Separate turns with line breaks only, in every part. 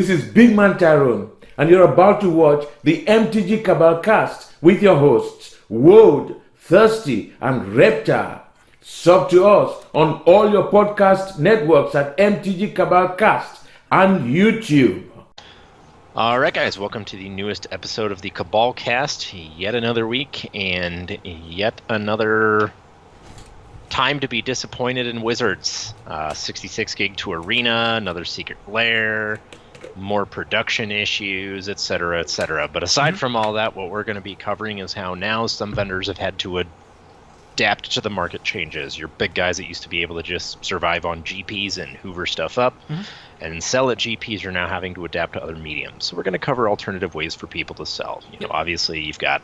This is Big Man Tyrone, and you're about to watch the MtG Cabal cast with your hosts, Woad, Thirsty, and Reptile. Sub to us on all your podcast networks at MtG Cabal Cast and YouTube.
All right, guys, welcome to the newest episode of the Cabal Cast. Yet another week and yet another time to be disappointed in Wizards. 66 gig to Arena, another secret lair, more production issues, etc., etc. But aside from all that, what we're going to be covering is how now some vendors have had to adapt to the market changes. Your big guys that used to be able to just survive on GPs and hoover stuff up and sell at GPs are now having to adapt to other mediums. So we're going to cover alternative ways for people to sell. You know, obviously you've got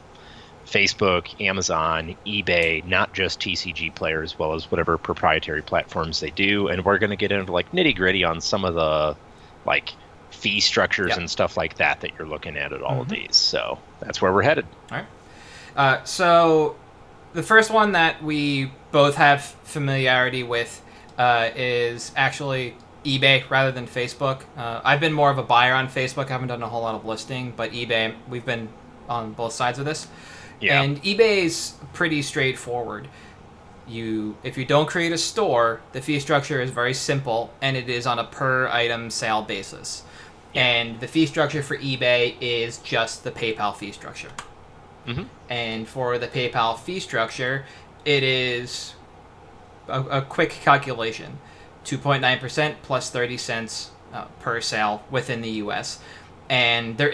Facebook, Amazon, eBay, not just TCGPlayer, as well as whatever proprietary platforms they do. And we're going to get into like nitty gritty on some of the like fee structures and stuff like that you're looking at all of these. So that's where we're headed.
All right. So the first one that we both have familiarity with is actually eBay rather than Facebook. I've been more of a buyer on Facebook. I haven't done a whole lot of listing, but eBay, we've been on both sides of this. Yeah. And eBay's pretty straightforward. If you don't create a store, the fee structure is very simple, and it is on a per item sale basis. Yeah. And the fee structure for eBay is just the PayPal fee structure. And for the PayPal fee structure, it is a quick calculation. 2.9% plus 30 cents per sale within the U.S. And there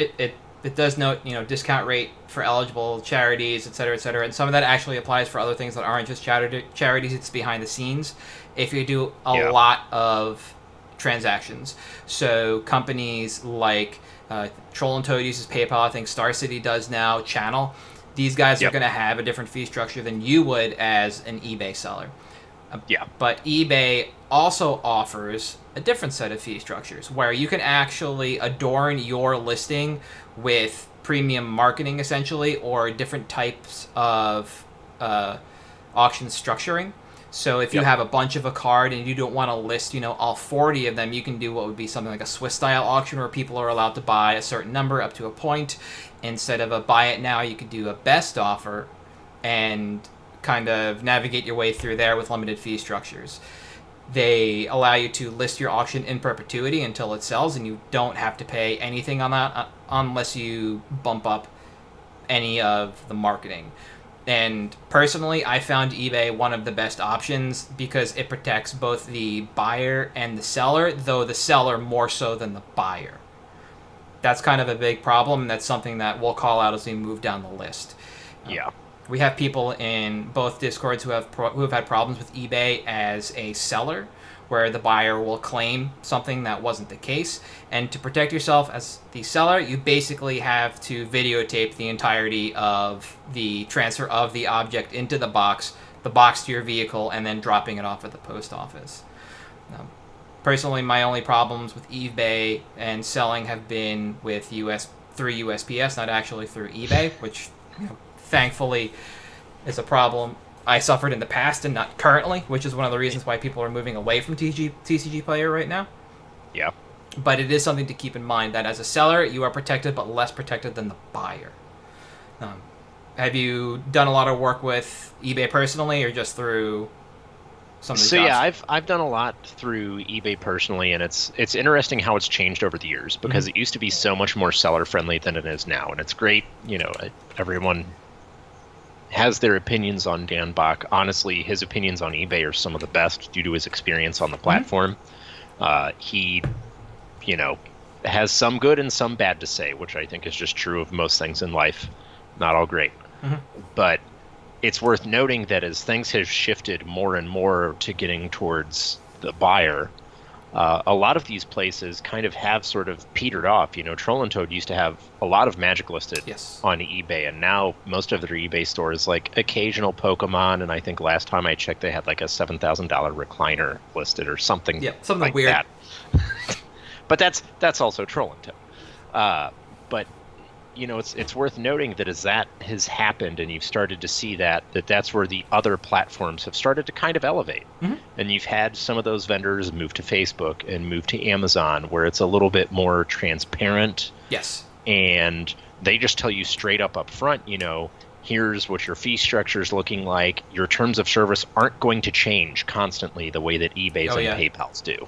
it does note, discount rate for eligible charities, et cetera, et cetera. And some of that actually applies for other things that aren't just charities. It's behind the scenes if you do a lot of transactions. So companies like Troll and Toad uses PayPal. I think Star City does now. Channel. These guys are going to have a different fee structure than you would as an eBay seller. But eBay also offers a different set of fee structures where you can actually adorn your listing with premium marketing, essentially, or different types of auction structuring. So if you have a bunch of a card and you don't want to list, all 40 of them, you can do what would be something like a Swiss-style auction where people are allowed to buy a certain number up to a point. Instead of a buy it now, you could do a best offer and kind of navigate your way through there with limited fee structures. They allow you to list your auction in perpetuity until it sells, and you don't have to pay anything on that unless you bump up any of the marketing. And personally, I found eBay one of the best options because it protects both the buyer and the seller, though the seller more so than the buyer. That's kind of a big problem, and that's something that we'll call out as we move down the list. We have people in both Discords who have had problems with eBay as a seller, where the buyer will claim something that wasn't the case. And to protect yourself as the seller, you basically have to videotape the entirety of the transfer of the object into the box to your vehicle, and then dropping it off at the post office. Personally, my only problems with eBay and selling have been with through USPS, not actually through eBay, which thankfully is a problem I suffered in the past and not currently, which is one of the reasons why people are moving away from TCGPlayer right now. But it is something to keep in mind that as a seller, you are protected, but less protected than the buyer. Have you done a lot of work with eBay personally, or just through some of the jobs?
I've done a lot through eBay personally, and it's interesting how it's changed over the years, because it used to be so much more seller friendly than it is now, and it's great. Everyone has their opinions on Dan Bach. Honestly, his opinions on eBay are some of the best due to his experience on the platform. He, has some good and some bad to say, which I think is just true of most things in life. Not all great. But it's worth noting that as things have shifted more and more to getting towards the buyer, a lot of these places kind of have sort of petered off. Troll and Toad used to have a lot of Magic listed on eBay, and now most of their eBay stores, like occasional Pokemon, and I think last time I checked they had like a $7,000 recliner listed or something.
Something
like
weird.
That. But that's also Troll and Toad. But it's worth noting that as that has happened and you've started to see that's where the other platforms have started to kind of elevate.
Mm-hmm.
And you've had some of those vendors move to Facebook and move to Amazon, where it's a little bit more transparent.
Yes.
And they just tell you straight up front, here's what your fee structure is looking like. Your terms of service aren't going to change constantly the way that eBay's and PayPal's do.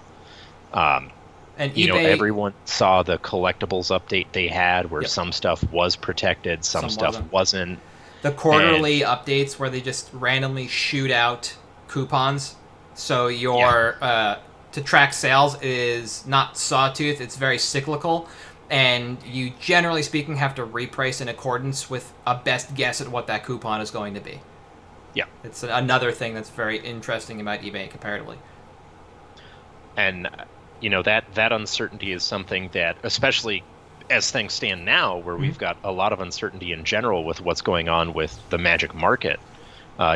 And eBay,
everyone saw the collectibles update they had where some stuff was protected, some stuff wasn't.
The quarterly updates where they just randomly shoot out coupons. So your to track sales is not sawtooth, it's very cyclical. And you, generally speaking, have to reprice in accordance with a best guess at what that coupon is going to be.
Yeah.
It's another thing that's very interesting about eBay comparatively.
And that uncertainty is something that, especially as things stand now, where we've got a lot of uncertainty in general with what's going on with the Magic market,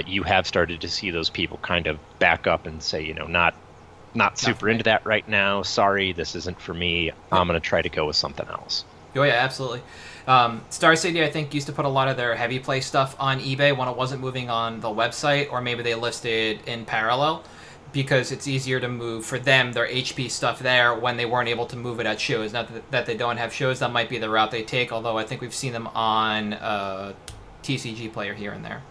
you have started to see those people kind of back up and say, not super into that right now. Sorry, this isn't for me. I'm going to try to go with something else.
Oh, yeah, absolutely. Star City, I think, used to put a lot of their heavy play stuff on eBay when it wasn't moving on the website, or maybe they listed in parallel, because it's easier to move for them their HP stuff there when they weren't able to move it at shows. Not that they don't have shows, that might be the route they take, although I think we've seen them on TCGPlayer here and there.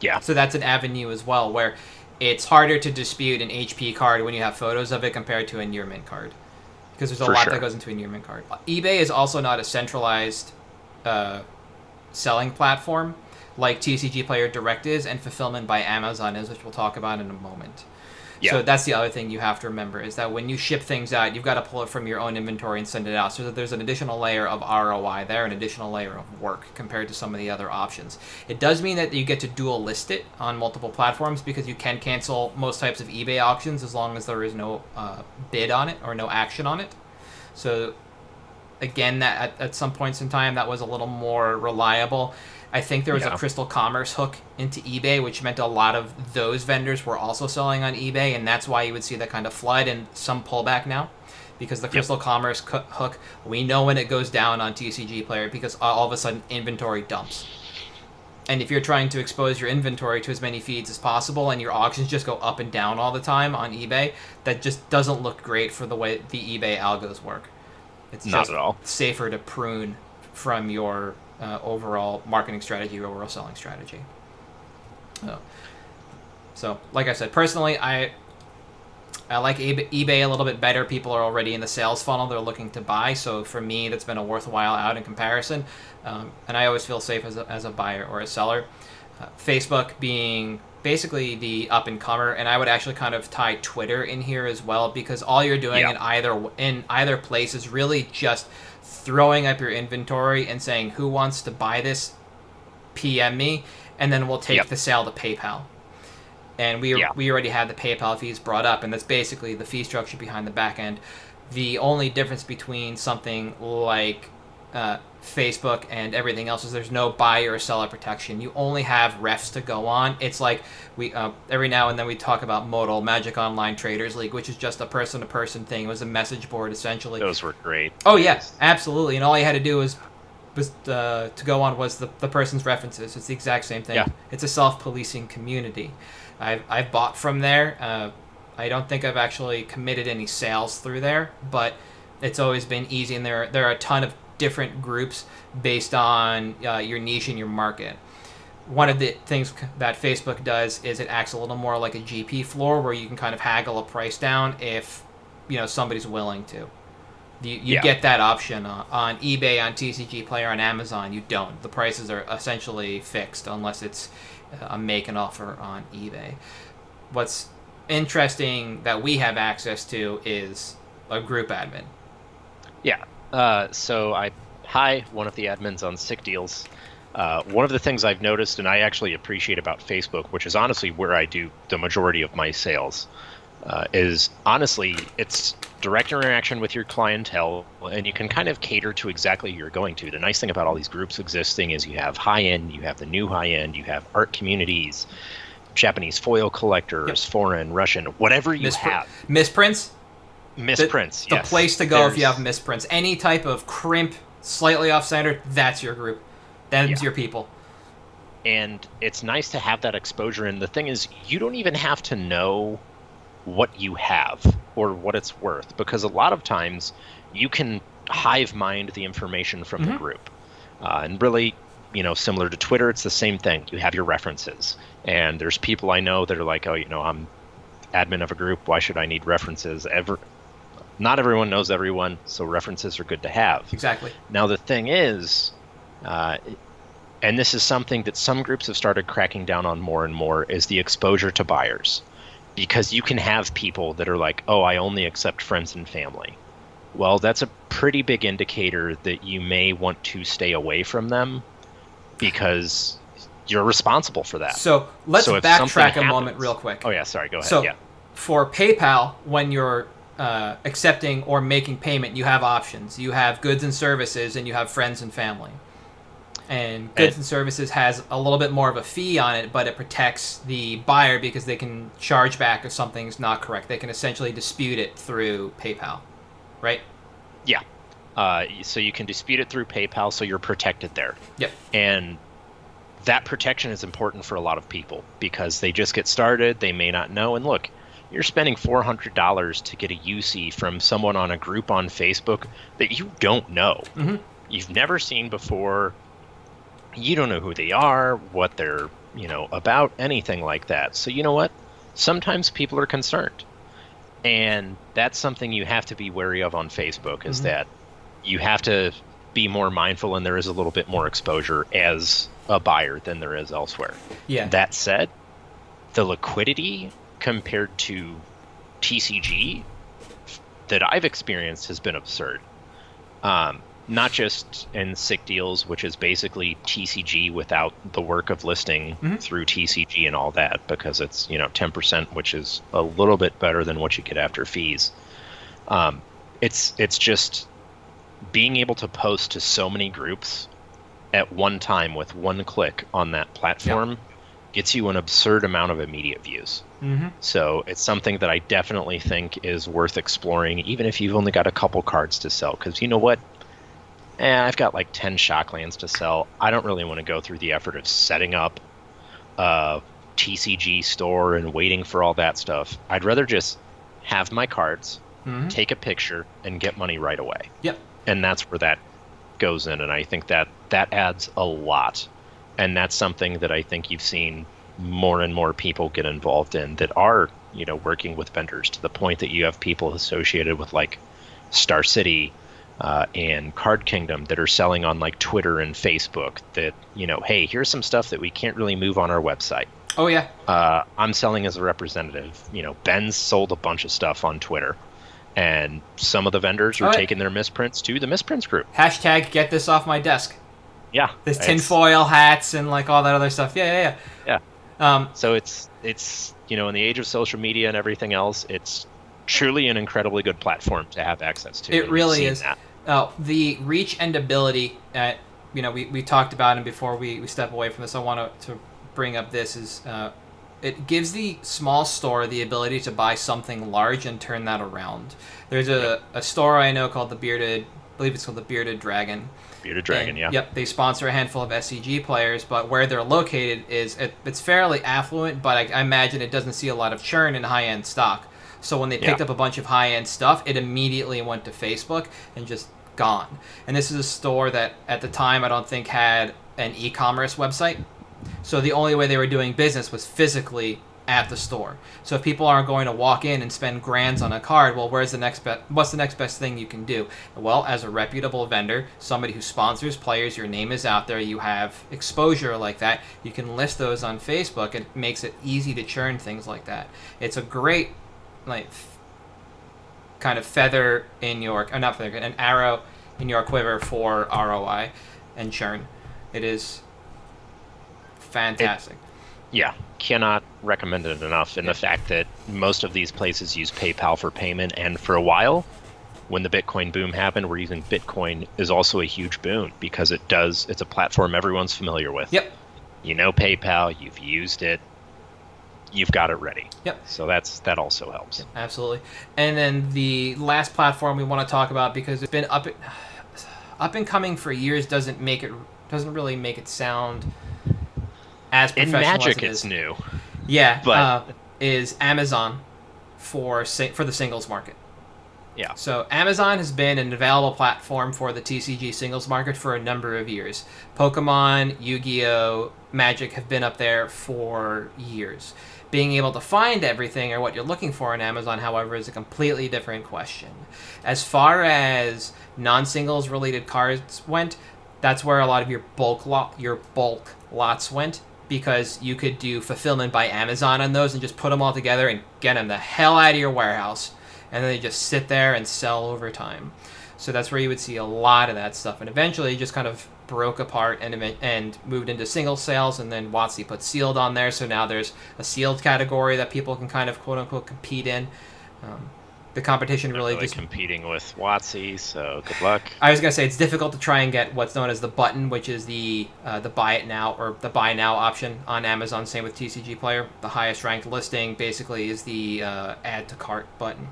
Yeah.
So that's an avenue as well, where it's harder to dispute an HP card when you have photos of it compared to a near mint card, because there's a lot that goes into a near mint card. eBay is also not a centralized selling platform like TCGPlayer Direct is, and Fulfillment by Amazon is, which we'll talk about in a moment. Yeah. So that's the other thing you have to remember, is that when you ship things out, you've got to pull it from your own inventory and send it out. So that there's an additional layer of ROI there, an additional layer of work compared to some of the other options. It does mean that you get to dual list it on multiple platforms, because you can cancel most types of eBay auctions as long as there is no bid on it or no action on it. So again, that at some points in time, that was a little more reliable. I think there was a Crystal Commerce hook into eBay, which meant a lot of those vendors were also selling on eBay, and that's why you would see that kind of flood and some pullback now, because the Crystal Commerce hook, we know when it goes down on TCGPlayer, because all of a sudden inventory dumps. And if you're trying to expose your inventory to as many feeds as possible and your auctions just go up and down all the time on eBay, that just doesn't look great for the way the eBay algos work. It's
not
just
at all
safer to prune from your overall marketing strategy, your overall selling strategy. So, like I said, personally, I like eBay a little bit better. People are already in the sales funnel; they're looking to buy. So for me, that's been a worthwhile out in comparison. And I always feel safe as a buyer or a seller. Facebook being basically the up and comer, and I would actually kind of tie Twitter in here as well, because all you're doing in either place is really just throwing up your inventory and saying, who wants to buy this, PM me, and then we'll take the sale to PayPal. And we already had the PayPal fees brought up, and that's basically the fee structure behind the back end. The only difference between something like Facebook and everything else is there's no buyer or seller protection. You only have refs to go on. It's like we every now and then we talk about Modal, Magic Online Traders League, which is just a person-to-person thing. It was a message board, essentially.
Those were great.
Oh, yes, absolutely. And all you had to do was to go on was the person's references. It's the exact same thing.
Yeah.
It's a self-policing community. I've bought from there. I don't think I've actually committed any sales through there, but it's always been easy, and there are a ton of different groups based on your niche and your market. One of the things that Facebook does is it acts a little more like a GP floor, where you can kind of haggle a price down if somebody's willing to. You get that option on eBay, on TCGPlayer, on Amazon. You don't. The prices are essentially fixed unless it's a make an offer on eBay. What's interesting that we have access to is a group admin.
Yeah. So I one of the admins on Sick Deals. One of the things I've noticed, and I actually appreciate about Facebook, which is honestly where I do the majority of my sales, is honestly it's direct interaction with your clientele, and you can kind of cater to exactly who you're going to. The nice thing about all these groups existing is you have high-end, you have the new high-end, you have art communities, Japanese foil collectors, foreign, Russian, whatever you have.
Misprints?
Misprints,
the place to go if you have misprints. Any type of crimp slightly off-center, that's your group. Them's
Yeah.
your people.
And it's nice to have that exposure. And the thing is, you don't even have to know what you have or what it's worth, because a lot of times you can hive mind the information from the group. And really, similar to Twitter, it's the same thing. You have your references. And there's people I know that are like, oh, I'm admin of a group. Why should I need references? Not everyone knows everyone, so references are good to have.
Exactly.
Now, the thing is, and this is something that some groups have started cracking down on more and more, is the exposure to buyers. Because you can have people that are like, oh, I only accept friends and family. Well, that's a pretty big indicator that you may want to stay away from them, because you're responsible for that.
So let's
So if
backtrack
something
a moment
happens-
real quick.
Oh, yeah, sorry, go ahead.
So
yeah.
for PayPal, when you're accepting or making payment, you have options. You have goods and services, and you have friends and family. And goods and services has a little bit more of a fee on it, but it protects the buyer because they can charge back if something's not correct. They can essentially dispute it through PayPal, right?
Yeah. So you can dispute it through PayPal, so you're protected there.
Yep.
And that protection is important for a lot of people because they just get started, they may not know. And look, you're spending $400 to get a UC from someone on a group on Facebook that you don't know.
Mm-hmm.
You've never seen before. You don't know who they are, what they're, about, anything like that. So you know what? Sometimes people are concerned. And that's something you have to be wary of on Facebook, is that you have to be more mindful, and there is a little bit more exposure as a buyer than there is elsewhere.
Yeah.
That said, the liquidity compared to TCG that I've experienced has been absurd. Not just in sick deals, which is basically TCG without the work of listing through TCG and all that, because it's 10%, which is a little bit better than what you get after fees. It's just being able to post to so many groups at one time with one click on that platform gets you an absurd amount of immediate views. So it's something that I definitely think is worth exploring, even if you've only got a couple cards to sell, because you know what? I've got like 10 Shocklands to sell. I don't really want to go through the effort of setting up a TCG store and waiting for all that stuff. I'd rather just have my cards, take a picture, and get money right away.
Yep.
And that's where that goes in, and I think that adds a lot. And that's something that I think you've seen more and more people get involved in that are, working with vendors, to the point that you have people associated with like Star City, and Card Kingdom that are selling on like Twitter and Facebook that, hey, here's some stuff that we can't really move on our website.
Oh, yeah.
I'm selling as a representative. Ben's sold a bunch of stuff on Twitter, and some of the vendors are taking their misprints to the misprints group.
Hashtag get this off my desk.
Yeah.
There's tinfoil hats and like all that other stuff. Yeah.
So it's in the age of social media and everything else, it's truly an incredibly good platform to have access to.
It really is. The reach and ability at, we talked about it before we step away from this. I want to bring up this is it gives the small store the ability to buy something large and turn that around. There's a store I know called I believe it's called the Bearded Dragon.
Bearded Dragon, yeah.
Yep, they sponsor a handful of SCG players, but where they're located it's fairly affluent, but I imagine it doesn't see a lot of churn in high-end stock. So when they picked up a bunch of high-end stuff, it immediately went to Facebook and just gone. And this is a store that at the time I don't think had an e-commerce website. So the only way they were doing business was physically at the store. So if people aren't going to walk in and spend grands on a card, well, what's the next best thing you can do? Well, as a reputable vendor, somebody who sponsors players, your name is out there, you have exposure like that, you can list those on Facebook. It makes it easy to churn things like that. It's a great kind of feather in your, not feather, an arrow in your quiver for ROI and churn. It is fantastic.
Cannot recommend it enough. And the fact that most of these places use PayPal for payment, and for a while, when the Bitcoin boom happened, we're using Bitcoin is also a huge boon because it's a platform everyone's familiar with.
Yep.
PayPal, you've used it, you've got it ready.
Yep.
So that also helps.
Absolutely. And then the last platform we want to talk about, because it's been up and coming for years doesn't really make it sound as
In
professional
Magic,
as it
it's
is.
new.
Yeah,
But-
is Amazon for the singles market.
Yeah.
So Amazon has been an available platform for the TCG singles market for a number of years. Pokemon, Yu-Gi-Oh, Magic have been up there for years. Being able to find everything or what you're looking for on Amazon, however, is a completely different question. As far as non-singles related cards went, that's where a lot of your bulk lots went, because you could do fulfillment by Amazon on those and just put them all together and get them the hell out of your warehouse, and then they just sit there and sell over time. So that's where you would see a lot of that stuff, and eventually it just kind of broke apart and moved into single sales, and then WotC put sealed on there, so now there's a sealed category that people can kind of quote-unquote compete in. The competition really just...
competing with WotC, so good luck.
I was going to say, it's difficult to try and get what's known as the button, which is the buy it now or the buy now option on Amazon. Same with TCGPlayer. The highest ranked listing basically is the add to cart button.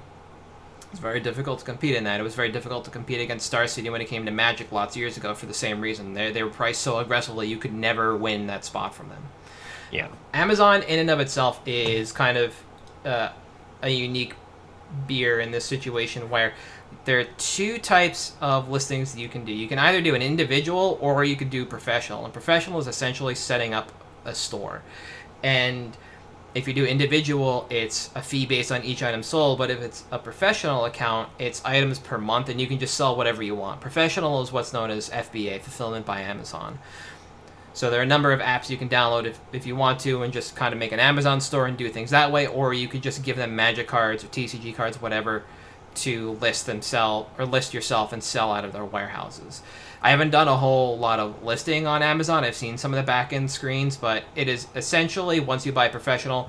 It's very difficult to compete in that. It was very difficult to compete against Star City when it came to Magic lots of years ago for the same reason. They were priced so aggressively you could never win that spot from them.
Yeah.
Amazon in and of itself is kind of a unique beer in this situation, where there are two types of listings that you can do. You can either do an individual or you could do professional. And professional is essentially setting up a store. And if you do individual, it's a fee based on each item sold, but if it's a professional account, it's items per month, and you can just sell whatever you want. Professional is what's known as FBA, Fulfillment by Amazon. So there are a number of apps you can download if you want to, and just kind of make an Amazon store and do things that way, or you could just give them Magic cards or TCG cards, whatever, to list and sell, or list yourself and sell out of their warehouses. I haven't done a whole lot of listing on Amazon. I've seen some of the back-end screens, but it is essentially, once you buy professional,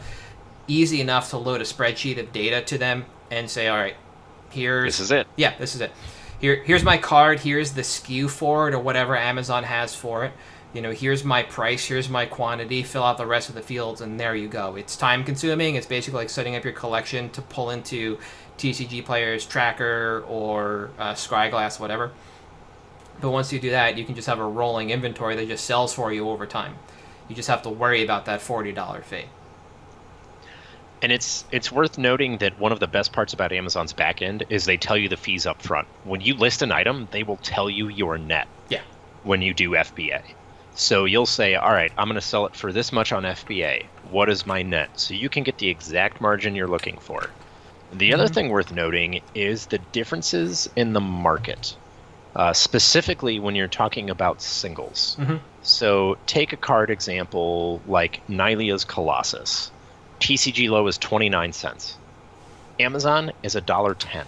easy enough to load a spreadsheet of data to them and say, all right,
This is it.
Yeah, this is it. Here's my card, here's the SKU for it, or whatever Amazon has for it. Here's my price, here's my quantity, fill out the rest of the fields, and there you go. It's time consuming. It's basically like setting up your collection to pull into TCGPlayer's tracker or Scryglass, whatever. But once you do that, you can just have a rolling inventory that just sells for you over time. You just have to worry about that $40 fee.
And it's worth noting that one of the best parts about Amazon's backend is they tell you the fees up front. When you list an item, they will tell you your net.
Yeah.
When you do FBA. So you'll say, all right, I'm going to sell it for this much on FBA. What is my net? So you can get the exact margin you're looking for. The other thing worth noting is the differences in the market, specifically when you're talking about singles. So take a card example like Nylea's Colossus. TCG low is 29 cents. Amazon is $1.10.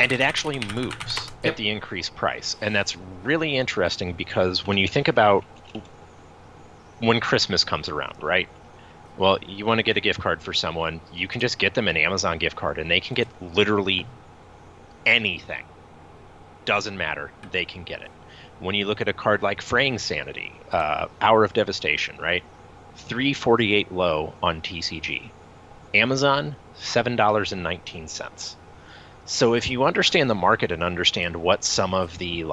And it actually moves at the increased price. And that's really interesting because when you think about when Christmas comes around, right? Well, you want to get a gift card for someone, you can just get them an Amazon gift card and they can get literally anything. Doesn't matter, they can get it. When you look at a card like Fraying Sanity, Hour of Devastation, right? $3.48 low on TCG. Amazon, $7.19. So if you understand the market and understand what some of the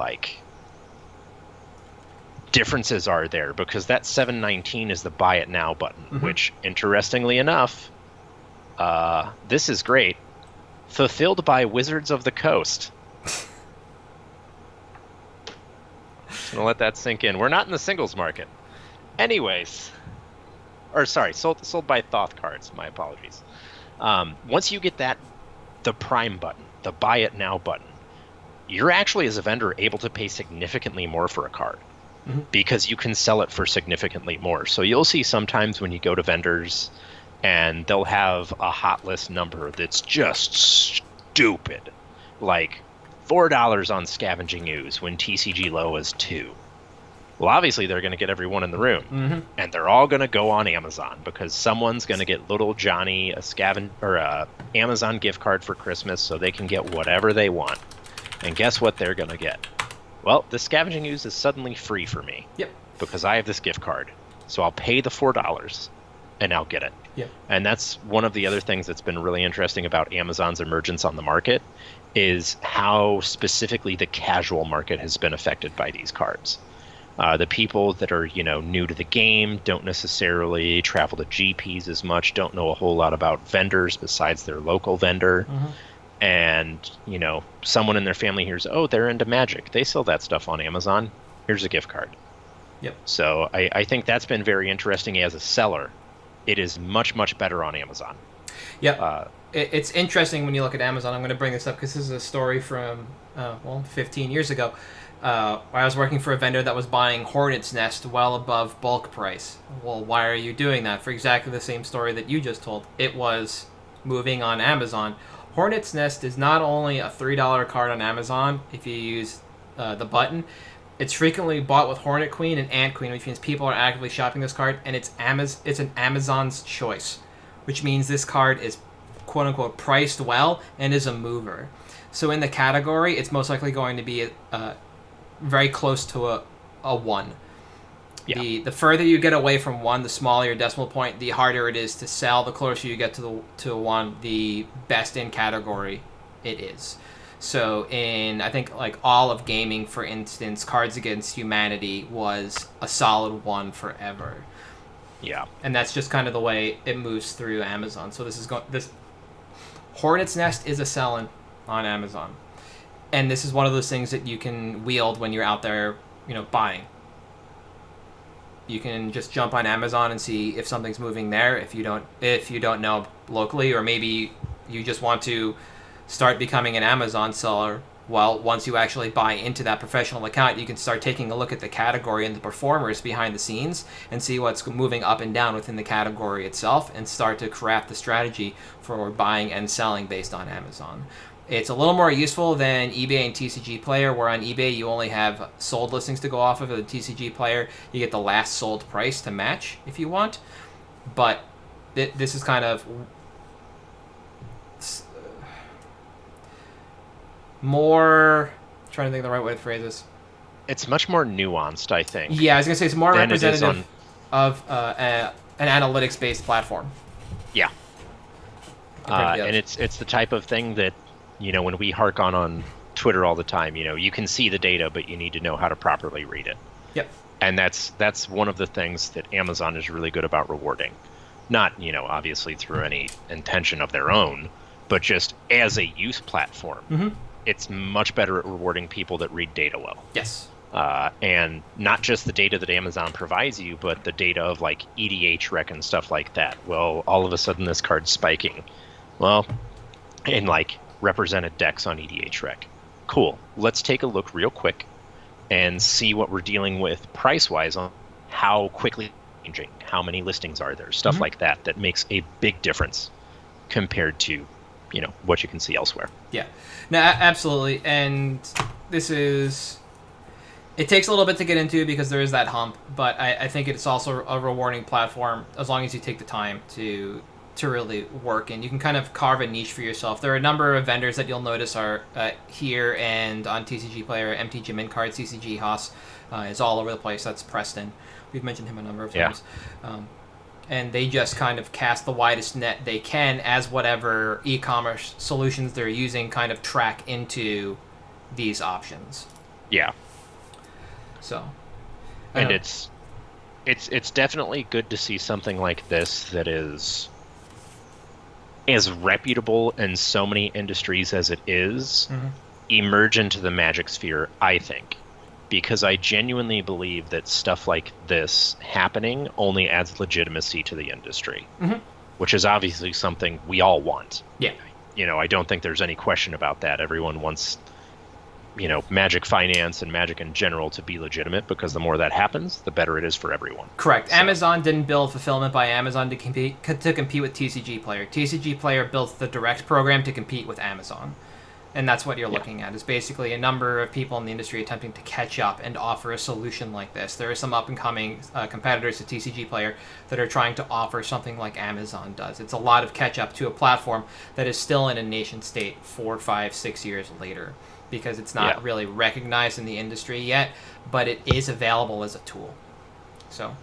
differences are there, because that $7.19 is the buy it now button, which interestingly enough, this is great, fulfilled by Wizards of the Coast. Just gonna let that sink in. We're not in the singles market. Anyways, or sorry, sold by Thoth Cards. My apologies. Once you get the Prime button, the Buy It Now button, you're actually, as a vendor, able to pay significantly more for a card because you can sell it for significantly more. So you'll see sometimes when you go to vendors and they'll have a hot list number that's just stupid, like $4 on Scavenging Ooze when TCG low is $2. Well, obviously they're going to get everyone in the room, and they're all going to go on Amazon because someone's going to get little Johnny a Amazon gift card for Christmas so they can get whatever they want. And guess what they're going to get? Well, the Scavenging Ooze is suddenly free for me.
Yep.
Because I have this gift card. So I'll pay the $4 and I'll get it.
Yep.
And that's one of the other things that's been really interesting about Amazon's emergence on the market is how specifically the casual market has been affected by these cards. The people that are, new to the game, don't necessarily travel to GPs as much, don't know a whole lot about vendors besides their local vendor. And, someone in their family hears, oh, they're into Magic. They sell that stuff on Amazon. Here's a gift card.
Yep.
So I think that's been very interesting as a seller. It is much, much better on Amazon.
Yep. It's interesting when you look at Amazon. I'm going to bring this up because this is a story from, 15 years ago. I was working for a vendor that was buying Hornet's Nest well above bulk price. Well, why are you doing that? For exactly the same story that you just told. It was moving on Amazon. Hornet's Nest is not only a $3 card on Amazon if you use the button. It's frequently bought with Hornet Queen and Ant Queen, which means people are actively shopping this card, and it's an Amazon's choice, which means this card is quote-unquote priced well and is a mover. So in the category, it's most likely going to be very close to a 1. Yeah. The further you get away from 1, the smaller your decimal point, the harder it is to sell. The closer you get to 1, the best in category it is. So in, I think, like all of gaming, for instance, Cards Against Humanity was a solid 1 forever.
Yeah.
And that's just kind of the way it moves through Amazon. So this Hornet's Nest is a selling on Amazon. And this is one of those things that you can wield when you're out there, buying. You can just jump on Amazon and see if something's moving there if you don't know locally, or maybe you just want to start becoming an Amazon seller. Well, once you actually buy into that professional account, you can start taking a look at the category and the performers behind the scenes and see what's moving up and down within the category itself and start to craft the strategy for buying and selling based on Amazon. It's a little more useful than eBay and TCGPlayer, where on eBay you only have sold listings to go off of. The TCGPlayer, you get the last sold price to match if you want. But this is kind of more... I'm trying to think of the right way to phrase this.
It's much more nuanced, I think.
Yeah, I was going to say it's more representative of an analytics-based platform.
Yeah. And it's the type of thing that, when we hark on Twitter all the time, you can see the data, but you need to know how to properly read it.
Yep.
And that's one of the things that Amazon is really good about rewarding. Not, obviously through any intention of their own, but just as a use platform.
Mm-hmm.
It's much better at rewarding people that read data well.
Yes.
And not just the data that Amazon provides you, but the data of like EDH rec and stuff like that. Well, all of a sudden this card's spiking. Well, in like represented decks on EDH rec. Cool. Let's take a look real quick and see what we're dealing with price-wise on how quickly changing, how many listings are there, stuff like that. That makes a big difference compared to, what you can see elsewhere.
Yeah. No, absolutely. And this is... It takes a little bit to get into because there is that hump, but I think it's also a rewarding platform as long as you take the time to really work, and you can kind of carve a niche for yourself. There are a number of vendors that you'll notice are here and on TCGPlayer, MtG Mint Card, CCG Haas is all over the place. That's Preston. We've mentioned him a number of times. And they just kind of cast the widest net they can as whatever e-commerce solutions they're using kind of track into these options.
Yeah.
So,
and it's definitely good to see something like this that is as reputable in so many industries as it is emerge into the Magic sphere, I think. Because I genuinely believe that stuff like this happening only adds legitimacy to the industry, which is obviously something we all want.
Yeah.
I don't think there's any question about that. Everyone wants, Magic finance and Magic in general to be legitimate, because the more that happens, the better it is for everyone.
Correct. So. Amazon didn't build Fulfillment by Amazon to compete with TCGPlayer. TCGPlayer built the direct program to compete with Amazon. And that's what you're looking at, is basically a number of people in the industry attempting to catch up and offer a solution like this. There are some up-and-coming competitors to TCGPlayer that are trying to offer something like Amazon does. It's a lot of catch-up to a platform that is still in a nation state 4, 5, 6 years later, because it's not really recognized in the industry yet, but it is available as a tool. So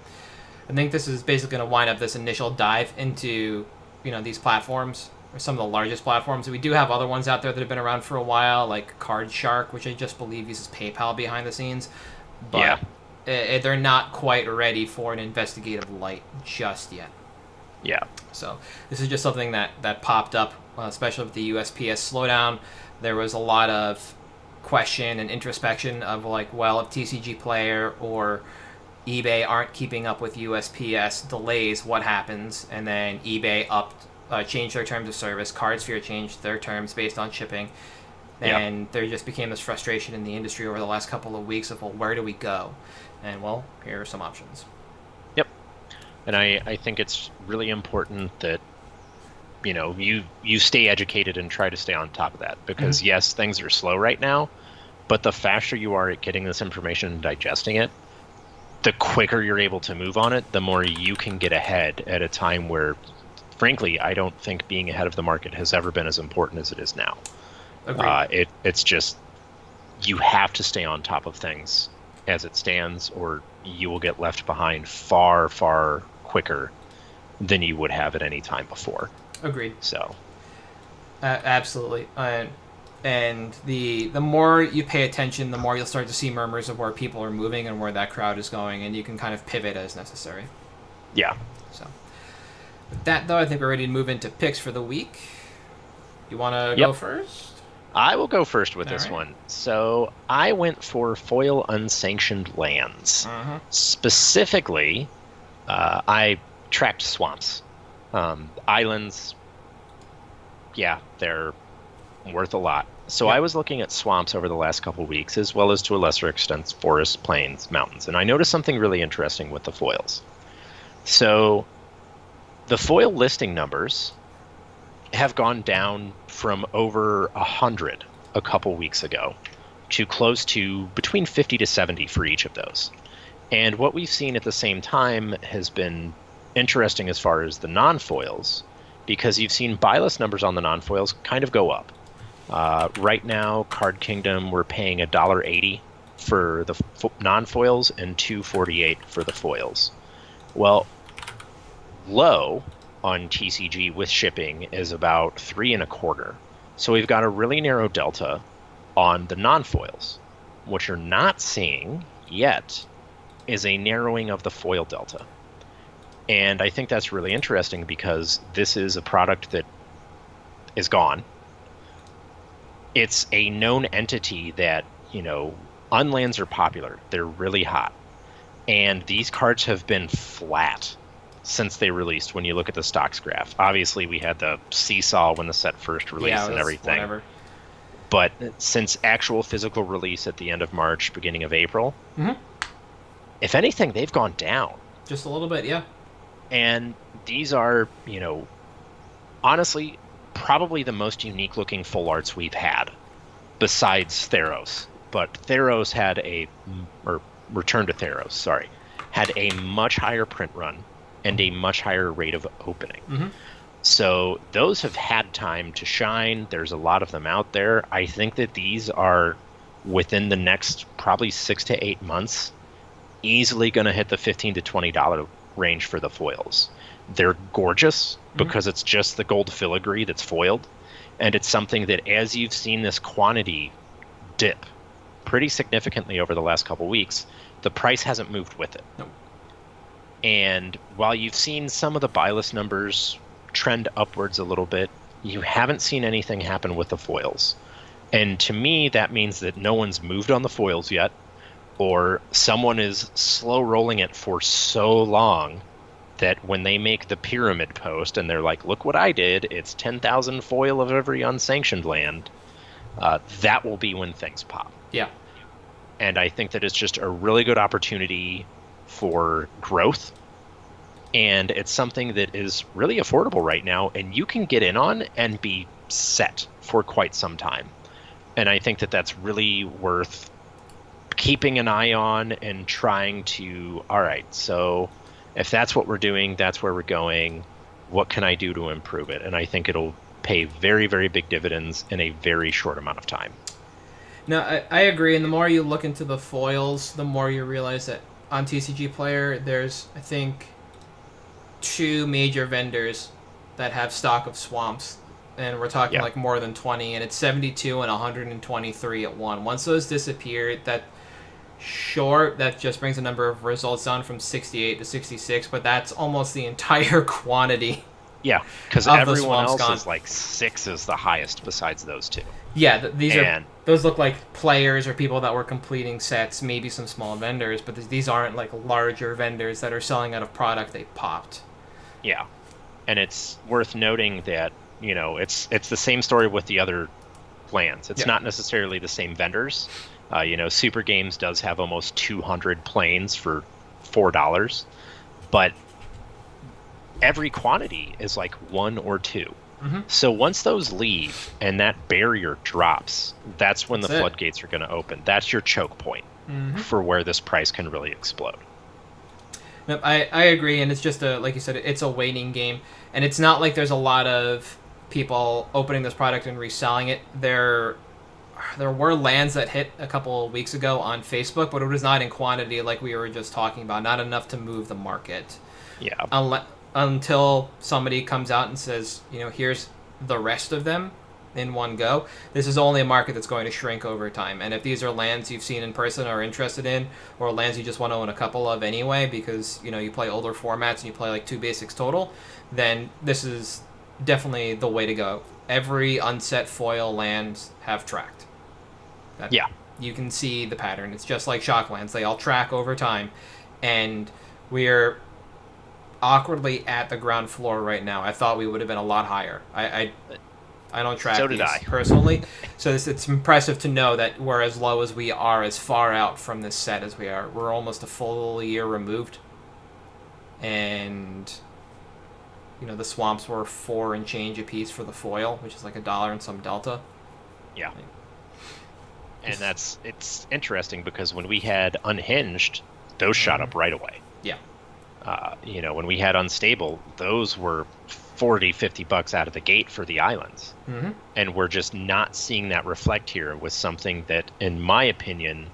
I think this is basically going to wind up this initial dive into these platforms. some of the largest platforms. We do have other ones out there that have been around for a while, like Card Shark, which I just believe uses PayPal behind the scenes. But they're not quite ready for an investigative light just yet.
Yeah.
So this is just something that popped up, especially with the USPS slowdown. There was a lot of question and introspection of like, well, if TCGPlayer or eBay aren't keeping up with USPS delays, what happens? And then eBay changed their terms of service. CardSphere changed their terms based on shipping. And there just became this frustration in the industry over the last couple of weeks of, well, where do we go? And, well, here are some options.
Yep. And I think it's really important that, you know, you stay educated and try to stay on top of that. Because, yes, things are slow right now, but the faster you are at getting this information and digesting it, the quicker you're able to move on it, the more you can get ahead at a time where, frankly, I don't think being ahead of the market has ever been as important as it is now. It's just, you have to stay on top of things as it stands, or you will get left behind far, far quicker than you would have at any time before.
Agreed.
So,
absolutely. And the more you pay attention, the more you'll start to see murmurs of where people are moving and where that crowd is going, and you can kind of pivot as necessary.
Yeah.
So, with that, though, I think we're ready to move into picks for the week. You want to go first?
I will go first with this one. So I went for foil unsanctioned lands. Specifically, I tracked swamps. Islands, they're worth a lot. So I was looking at swamps over the last couple of weeks, as well as to a lesser extent forests, plains, mountains. And I noticed something really interesting with the foils. So the foil listing numbers have gone down from over 100 a couple weeks ago to close to between 50 to 70 for each of those. And what we've seen at the same time has been interesting as far as the non-foils, because you've seen buy list numbers on the non-foils kind of go up. Right now, Card Kingdom, we're paying $1.80 for the non-foils and $2.48 for the foils. Well, low on TCG with shipping is about $3.25. So we've got a really narrow delta on the non-foils. What you're not seeing yet is a narrowing of the foil delta. And I think that's really interesting because this is a product that is gone. It's a known entity that, you know, unlands are popular. They're really hot. And these cards have been flat since they released when you look at the stocks graph. Obviously, we had the seesaw when the set first released and everything.
Whatever.
But since actual physical release at the end of March, beginning of April, if anything, they've gone down.
Just a little bit, yeah.
And these are, you know, honestly, probably the most unique looking full arts we've had, besides Theros. But Theros had Return to Theros, sorry, had a much higher print run and a much higher rate of opening. So those have had time to shine. There's a lot of them out there. I think that these are, within the next probably 6 to 8 months, easily going to hit the $15 to $20 range for the foils. They're gorgeous because it's just the gold filigree that's foiled. And it's something that, as you've seen this quantity dip pretty significantly over the last couple weeks, the price hasn't moved with it.
Nope.
And while you've seen some of the buy list numbers trend upwards a little bit, you haven't seen anything happen with the foils. And to me, that means that no one's moved on the foils yet, or someone is slow rolling it for so long that when they make the pyramid post and they're like, look what I did, it's 10,000 foil of every unsanctioned land, that will be when things pop.
Yeah.
And I think that it's just a really good opportunity for growth. And it's something that is really affordable right now, and you can get in on and be set for quite some time. And I think that that's really worth keeping an eye on and trying to, all right, so if that's what we're doing, that's where we're going, what can I do to improve it? And I think it'll pay very, very big dividends in a very short amount of time.
No, I agree. And the more you look into the foils, the more you realize that on TCGPlayer, there's, I think, 2 major vendors that have stock of swamps and we're talking
Yeah.
like more than 20, and it's 72 and 123 at one. Once those disappear, that just brings the number of results down from 68 to 66, but that's almost the entire quantity.
Yeah, because
Of the
everyone
swamps
else
gone.
is like 6 is the highest besides those two.
Yeah, those look like players or people that were completing sets, maybe some small vendors, but these aren't like larger vendors that are selling out of product they popped.
Yeah, and it's worth noting that it's the same story with the other lands. It's not necessarily the same vendors. Super Games does have almost 200 planes for $4, but every quantity is like 1 or 2.
Mm-hmm.
So once those leave and that barrier drops, that's when
That's
the
it.
floodgates are going to open. That's your choke point for where this price can really explode.
Nope, I agree, and it's just like you said, it's a waiting game, and it's not like there's a lot of people opening this product and reselling it. There were lands that hit a couple of weeks ago on Facebook, but it was not in quantity like we were just talking about, not enough to move the market.
Yeah.
Until somebody comes out and says, here's the rest of them in one go. This is only a market that's going to shrink over time. And if these are lands you've seen in person or are interested in, or lands you just want to own a couple of anyway because, you play older formats and you play like 2 basics total, then this is definitely the way to go. Every unset foil lands have tracked.
Yeah.
You can see the pattern. It's just like Shocklands. They all track over time. And we're awkwardly at the ground floor right now. I thought we would have been a lot higher. I don't track
So did
these
I.
personally. So it's impressive to know that we're as low as we are, as far out from this set as we are. We're almost a full year removed. And the swamps were 4 and change a piece for the foil, which is like $1 and some delta.
Yeah. And it's interesting because when we had Unhinged, those shot up right away.
Yeah.
When we had Unstable, those were $40-$50 out of the gate for the islands.
Mm-hmm.
And we're just not seeing that reflect here with something that, in my opinion,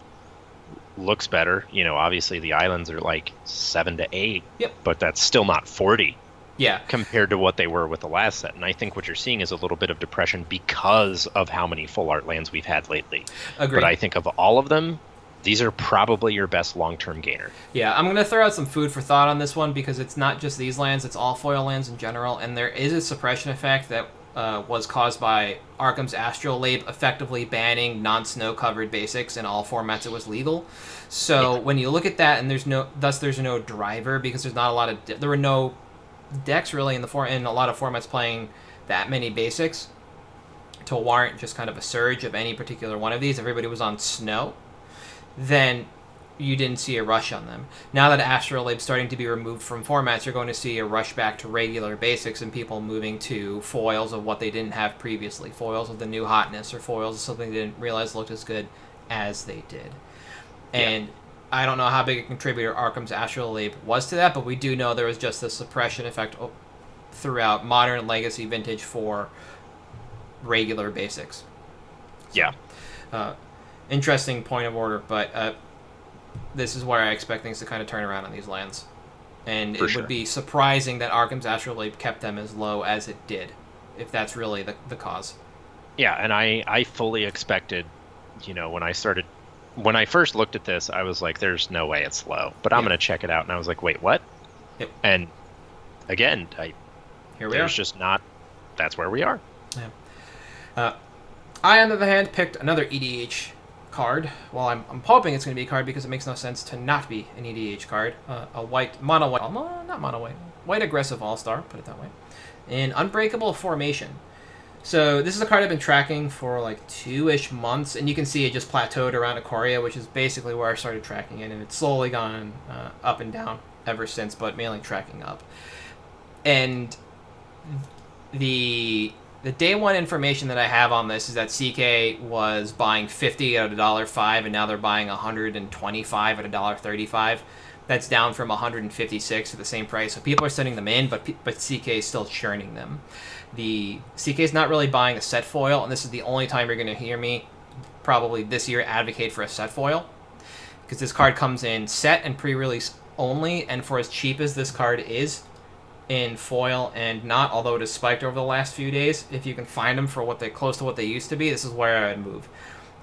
looks better. Obviously the islands are like 7 to 8,
Yep.
but that's still not 40
Yeah.
compared to what they were with the last set. And I think what you're seeing is a little bit of depression because of how many full art lands we've had lately.
Agreed.
But I think of all of them, these are probably your best long-term gainer.
Yeah, I'm going to throw out some food for thought on this one because it's not just these lands, it's all foil lands in general, and there is a suppression effect that was caused by Arkham's Astrolabe effectively banning non-snow-covered basics in all formats it was legal. So when you look at that, and there's no driver because there's not a lot of... there were no decks really in a lot of formats playing that many basics to warrant just kind of a surge of any particular one of these. Everybody was on snow. Then you didn't see a rush on them. Now that Astrolabe's starting to be removed from formats, you're going to see a rush back to regular basics and people moving to foils of what they didn't have previously. Foils of the new hotness or foils of something they didn't realize looked as good as they did. And I don't know how big a contributor Arkham's Astrolabe was to that, but we do know there was just a suppression effect throughout Modern, Legacy, Vintage for regular basics.
Yeah.
Interesting point of order, but this is where I expect things to kind of turn around on these lands. And
For
it
sure.
would be surprising that Arkham's Astrolabe kept them as low as it did, if that's really the cause.
Yeah, and I fully expected, when I first looked at this, I was like, there's no way it's low. But I'm going to check it out. And I was like, wait, what?
Yep.
And again,
Here we are.
just not, that's where we are.
Yeah. I, on the other hand, picked another EDH card. Well, I'm hoping it's going to be a card because it makes no sense to not be an EDH card. A white, white aggressive all-star, put it that way. An Unbreakable Formation. So this is a card I've been tracking for like 2-ish months, and you can see it just plateaued around Ikoria, which is basically where I started tracking it, and it's slowly gone up and down ever since, but mainly tracking up. And the day one information that I have on this is that CK was buying 50 at $1.05, and now they're buying 125 at $1.35. That's down from 156 at the same price. So people are sending them in, but CK is still churning them. The CK is not really buying a set foil, and this is the only time you're going to hear me probably this year advocate for a set foil, because this card comes in set and pre-release only, and for as cheap as this card is, in foil and not, although it has spiked over the last few days. If you can find them for what they close to what they used to be, this is where I would move.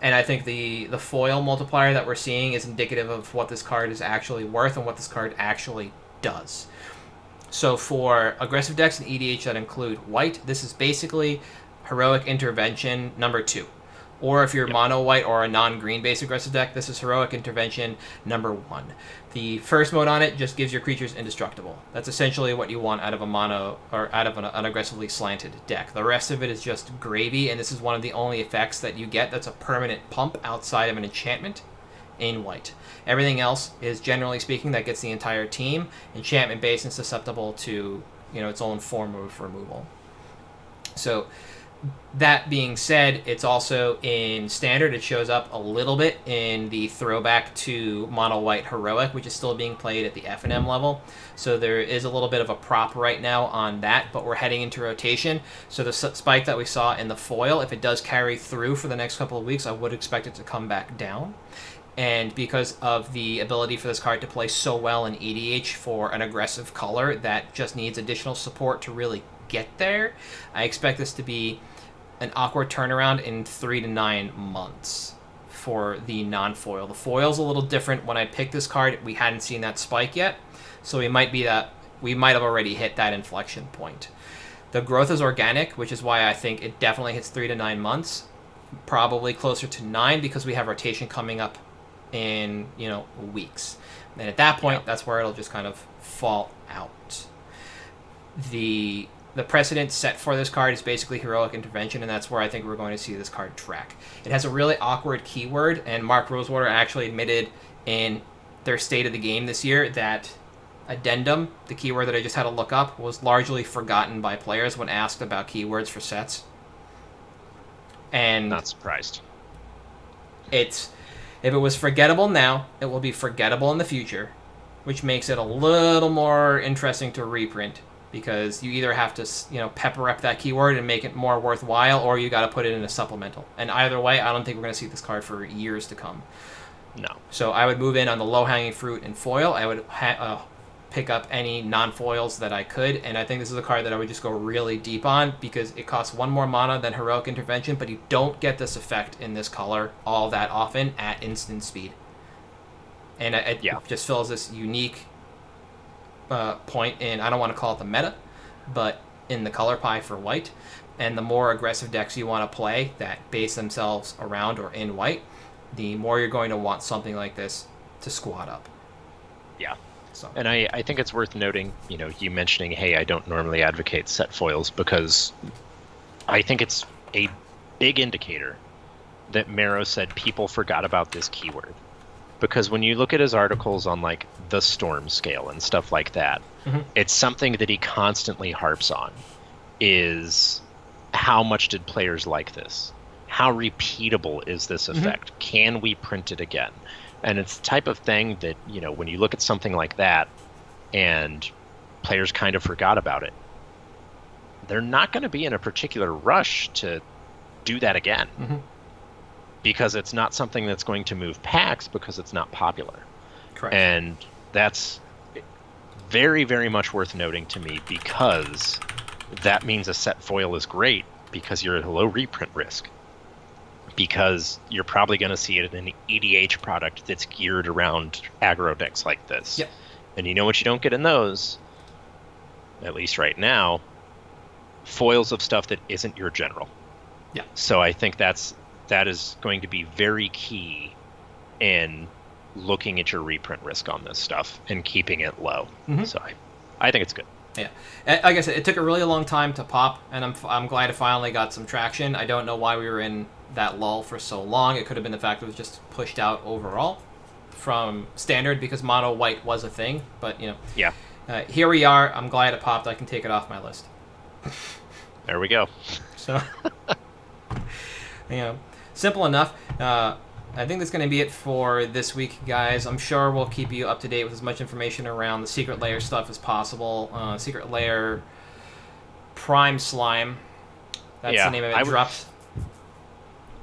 And I think the foil multiplier that we're seeing is indicative of what this card is actually worth and what this card actually does. So for aggressive decks and EDH that include white, this is basically Heroic Intervention number 2. Or if you're mono white or a non-green base aggressive deck, this is Heroic Intervention number 1. The first mode on it just gives your creatures indestructible. That's essentially what you want out of a mono or out of an aggressively slanted deck. The rest of it is just gravy, and this is one of the only effects that you get that's a permanent pump outside of an enchantment in white. Everything else is, generally speaking, that gets the entire team enchantment based and susceptible to, its own form of removal. So that being said, it's also in standard. It shows up a little bit in the throwback to mono white heroic, which is still being played at the F&M level. So there is a little bit of a prop right now on that, but we're heading into rotation. So the spike that we saw in the foil, if it does carry through for the next couple of weeks, I would expect it to come back down. And because of the ability for this card to play so well in EDH for an aggressive color that just needs additional support to really get there, I expect this to be an awkward turnaround in 3 to 9 months for the non-foil. The foil's a little different. When I picked this card, we hadn't seen that spike yet, so we might have already hit that inflection point. The growth is organic, which is why I think it definitely hits 3 to 9 months, probably closer to 9 because we have rotation coming up in weeks, and at that point, that's where it'll just kind of fall out. The precedent set for this card is basically Heroic Intervention, and that's where I think we're going to see this card track. It has a really awkward keyword, and Mark Rosewater actually admitted in their State of the Game this year that addendum, the keyword that I just had to look up, was largely forgotten by players when asked about keywords for sets. And
not surprised.
If it was forgettable now, it will be forgettable in the future, which makes it a little more interesting to reprint, because you either have to, pepper up that keyword and make it more worthwhile, or you got to put it in a supplemental. And either way, I don't think we're going to see this card for years to come.
No.
So I would move in on the low-hanging fruit and foil. I would pick up any non-foils that I could, and I think this is a card that I would just go really deep on because it costs 1 more mana than Heroic Intervention, but you don't get this effect in this color all that often at instant speed. And it just fills this unique point in, I don't want to call it the meta, but in the color pie for white. And the more aggressive decks you want to play that base themselves around or in white, the more you're going to want something like this to squat up.
Yeah.
So.
And I think it's worth noting, you mentioning, hey, I don't normally advocate set foils, because I think it's a big indicator that Mero said people forgot about this keyword. Because when you look at his articles on, like, the storm scale and stuff like that, it's something that he constantly harps on, is how much did players like this? How repeatable is this effect? Can we print it again? And it's the type of thing that, when you look at something like that and players kind of forgot about it, they're not going to be in a particular rush to do that again. Because it's not something that's going to move packs, because it's not popular.
Correct.
And that's very, very much worth noting to me, because that means a set foil is great because you're at a low reprint risk. Because you're probably going to see it in an EDH product that's geared around aggro decks like this.
Yep.
And you know what you don't get in those, at least right now? Foils of stuff that isn't your general.
Yeah.
So I think that is going to be very key in looking at your reprint risk on this stuff and keeping it low. So I think it's good.
Yeah, like I said, it took a really long time to pop, and I'm glad it finally got some traction. I don't know why we were in that lull for so long. It could have been the fact that it was just pushed out overall from standard because mono white was a thing. But here we are. I'm glad it popped. I can take it off my list.
There we go.
So, simple enough. I think that's going to be it for this week, guys. I'm sure we'll keep you up to date with as much information around the Secret Layer stuff as possible. Secret Layer Prime Slime. That's the name of it. Dropped.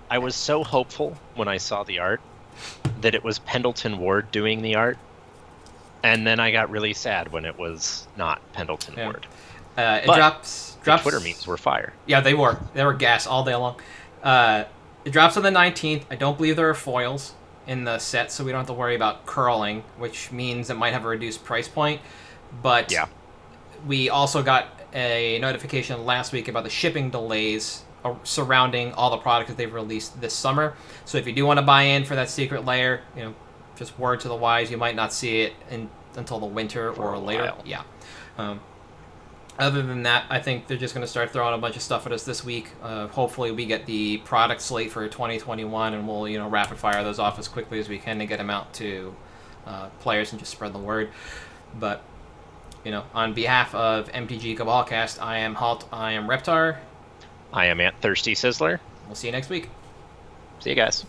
I was so hopeful when I saw the art that it was Pendleton Ward doing the art. And then I got really sad when it was not Pendleton
Yeah.
Ward.
It
But
drops.
The Twitter memes were fire.
Yeah, they were. They were gas all day long. It drops on the 19th. I don't believe there are foils in the set, so we don't have to worry about curling, which means it might have a reduced price point. But
Yeah.
we also got a notification last week about the shipping delays surrounding all the products that they've released this summer. So if you do want to buy in for that secret layer, just word to the wise, you might not see it until the winter
For
or
a
later.
while.
Yeah. Other than that, I think they're just going to start throwing a bunch of stuff at us this week. Hopefully, we get the product slate for 2021, and we'll rapid fire those off as quickly as we can to get them out to players and just spread the word. But on behalf of MTG Cabalcast, I am Halt. I am Reptar.
I am Ant Thirsty Sizzler.
We'll see you next week.
See you guys.